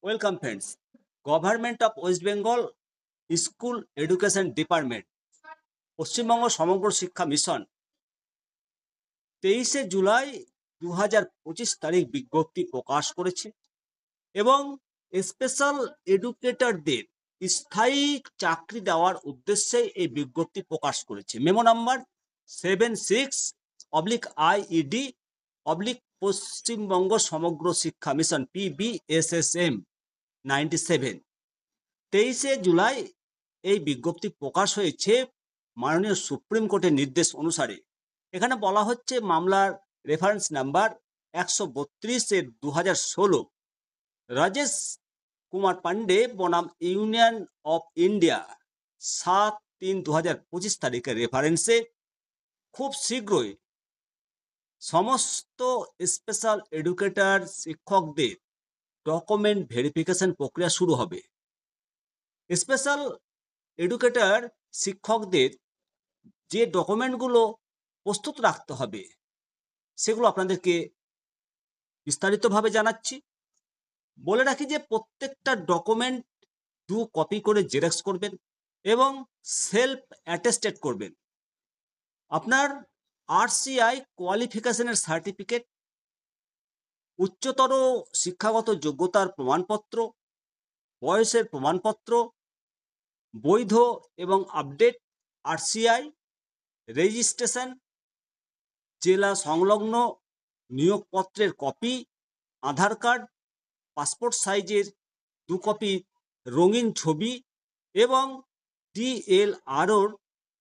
Welcome friends. Government of West Bengal school education department, Paschimbanga সমগ্র শিক্ষা mission 23শে July 2025 তারিখ বিজ্ঞপ্তি প্রকাশ করেছে এবং স্পেশাল এডুকেটরদের স্থায়ী চাকরি দেওয়ার উদ্দেশ্যে এই বিজ্ঞপ্তি প্রকাশ করেছে। মেমো নাম্বার 76/IED/ পশ্চিমবঙ্গ সমগ্র শিক্ষা মিশন PBSSM 97। 23শে জুলাই এই বিজ্ঞপ্তি প্রকাশ হয়েছে মাননীয় সুপ্রিম কোর্টের নির্দেশ অনুসারে। এখানে বলা হচ্ছে মামলার রেফারেন্স নাম্বার 132/2016 রাজেশ কুমার পান্ডে বনাম ইউনিয়ন অফ ইন্ডিয়া 7/3/2025 তারিখের রেফারেন্সে খুব শীঘ্রই সমস্ত স্পেশাল এডুকেটর শিক্ষকদের ডকুমেন্ট ভেরিফিকেশন প্রক্রিয়া শুরু হবে। স্পেশাল এডুকেটর শিক্ষকদের যে ডকুমেন্টগুলো প্রস্তুত রাখতে হবে সেগুলো আপনাদেরকে বিস্তারিতভাবে জানাচ্ছি। বলে রাখি যে প্রত্যেকটা ডকুমেন্ট 2 কপি করে জেরক্স করবেন এবং সেলফ অ্যাটেস্টেড করবেন। আপনার RCI কোয়ালিফিকেশনের সার্টিফিকেট, উচ্চতর শিক্ষাগত যোগ্যতার প্রমাণপত্র, বয়সের প্রমাণপত্র, বৈধ এবং আপডেট RCI রেজিস্ট্রেশন, জেলা সংলগ্ন নিয়োগপত্রের কপি, আধার কার্ড, পাসপোর্ট সাইজের 2 কপি রঙিন ছবি এবং DLROর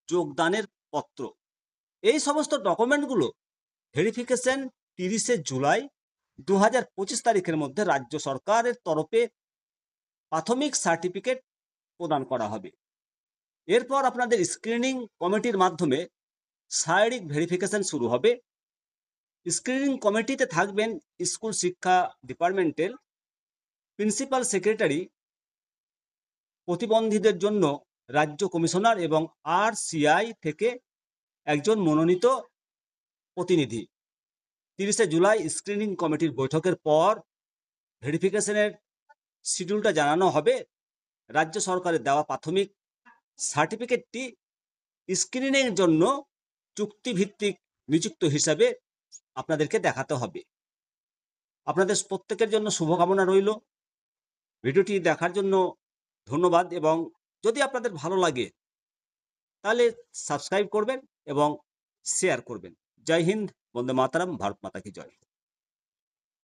যোগদানের পত্র। এই সমস্ত ডকুমেন্টগুলো ভেরিফিকেশন 30শে জুলাই 2025 তারিখের মধ্যে রাজ্য সরকারের তরফে প্রাথমিক সার্টিফিকেট প্রদান করা হবে। এরপর আপনাদের স্ক্রিনিং কমিটির মাধ্যমে শারীরিক ভেরিফিকেশন শুরু হবে। স্ক্রিনিং কমিটিতে থাকবেন স্কুল শিক্ষা ডিপার্টমেন্টের প্রিন্সিপাল সেক্রেটারি, প্রতিবন্ধীদের জন্য রাজ্য কমিশনার এবং RCI থেকে একজন মনোনীত প্রতিনিধি। 30শে জুলাই স্ক্রিনিং কমিটির বৈঠকের পর ভেরিফিকেশনের শিডিউলটা জানানো হবে। রাজ্য সরকারের দেওয়া প্রাথমিক সার্টিফিকেটটি স্ক্রিনিংয়ের জন্য চুক্তিভিত্তিক নিযুক্ত হিসাবে আপনাদেরকে দেখাতে হবে। আপনাদের প্রত্যেকের জন্য শুভকামনা রইল। ভিডিওটি দেখার জন্য ধন্যবাদ এবং যদি আপনাদের ভালো লাগে তাহলে সাবস্ক্রাইব করবেন এবং শেয়ার করবেন। জয় হিন্দ, বন্দে মাতরম, ভারত মাতা কি জয়।